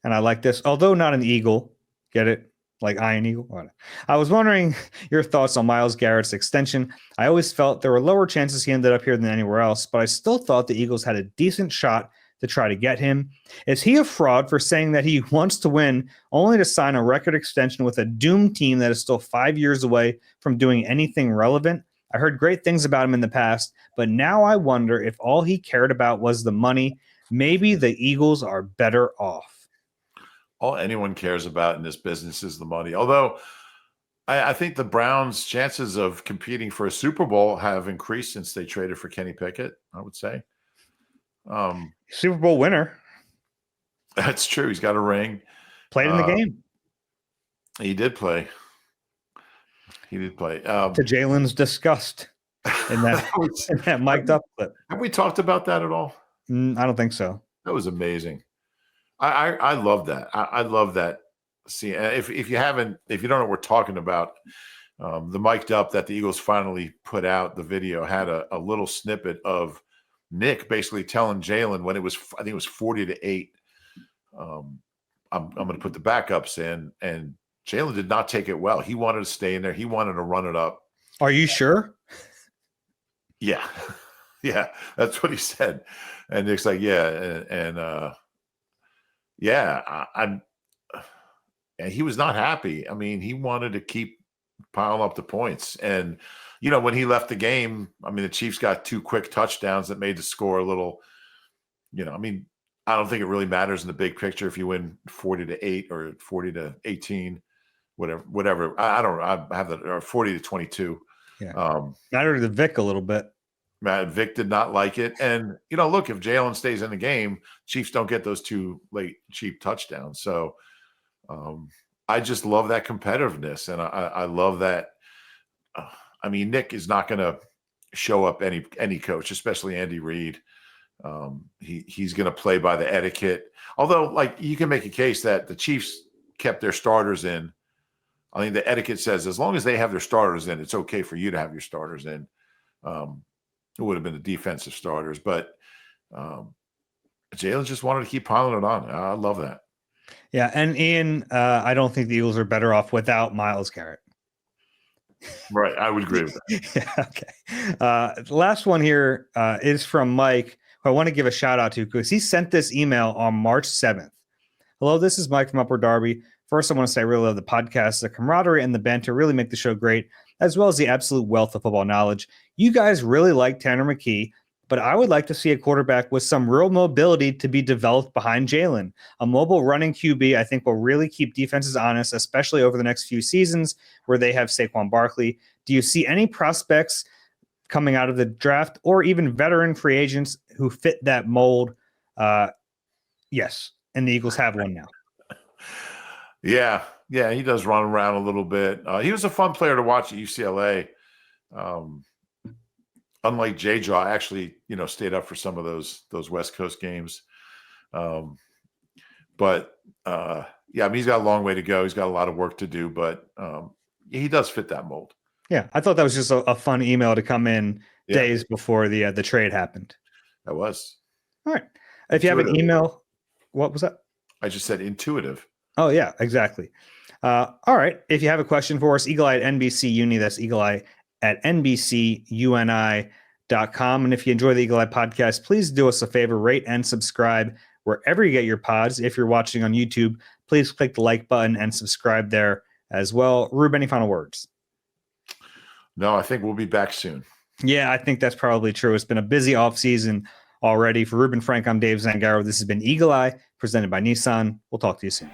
and I like this, although not an Eagle. Get it? Like Iron Eagle. I was wondering your thoughts on Myles Garrett's extension. I always felt there were lower chances he ended up here than anywhere else, but I still thought the Eagles had a decent shot to try to get him. Is he a fraud for saying that he wants to win only to sign a record extension with a doomed team that is still 5 years away from doing anything relevant? I heard great things about him in the past, but now I wonder if all he cared about was the money. Maybe the Eagles are better off. All anyone cares about in this business is the money. Although I think the Browns' chances of competing for a Super Bowl have increased since they traded for Kenny Pickett, I would say. Super Bowl winner. That's true. He's got a ring. Played in the game. He did play. To Jalen's disgust in that mic'd up clip. Have we talked about that at all? I don't think so. That was amazing. I love that. I love that. See, if you don't know what we're talking about, the mic'd up that the Eagles finally put out, the video had a little snippet of Nick basically telling Jalen when it was, I think it was 40-8. I'm going to put the backups in, and Jalen did not take it well. He wanted to stay in there. He wanted to run it up. Are you sure? Yeah. Yeah. That's what he said. And Nick's like, yeah. And and he was not happy. I mean, he wanted to keep piling up the points. And, when he left the game, I mean, the Chiefs got 2 quick touchdowns that made the score a little, I mean, I don't think it really matters in the big picture if you win 40-8 or 40-18, whatever. I don't know. I have that, or 40-22. Yeah. Mattered to Vic a little bit. Vic did not like it. And, look, if Jalen stays in the game, Chiefs don't get those 2 late cheap touchdowns. So I just love that competitiveness. And I love that. I mean, Nick is not going to show up any coach, especially Andy Reid. He's going to play by the etiquette. Although, like, you can make a case that the Chiefs kept their starters in. I think the etiquette says as long as they have their starters in, it's okay for you to have your starters in. It would have been the defensive starters, but Jalen just wanted to keep piling it on. I love that. Yeah, and Ian, I don't think the Eagles are better off without Myles Garrett. Right, I would agree with that. Yeah, okay. The last one here is from Mike, who I want to give a shout out to because he sent this email on March 7th. Hello, this is Mike from Upper Darby. First, I want to say I really love the podcast. The camaraderie and the banter really make the show great, as well as the absolute wealth of football knowledge. You guys really like Tanner McKee, but I would like to see a quarterback with some real mobility to be developed behind Jalen. A mobile running QB, I think, will really keep defenses honest, especially over the next few seasons where they have Saquon Barkley. Do you see any prospects coming out of the draft or even veteran free agents who fit that mold? Yes, and the Eagles have one now. Yeah, he does run around a little bit. He was a fun player to watch at UCLA. Unlike J-Jaw, actually, stayed up for some of those West Coast games. But I mean, he's got a long way to go. He's got a lot of work to do, but he does fit that mold. Yeah, I thought that was just a fun email to come in days before the trade happened. That was. All right. If you have an email, what was that? I just said intuitive. Oh, yeah, exactly. All right. If you have a question for us, Eagle Eye at NBC Uni, that's Eagle Eye at NBCUNI.com. And if you enjoy the Eagle Eye podcast, please do us a favor, rate and subscribe wherever you get your pods. If you're watching on YouTube, please click the like button and subscribe there as well. Rube, any final words? No, I think we'll be back soon. Yeah, I think that's probably true. It's been a busy offseason already. For Reuben Frank, I'm Dave Zangaro. This has been Eagle Eye, presented by Nissan. We'll talk to you soon.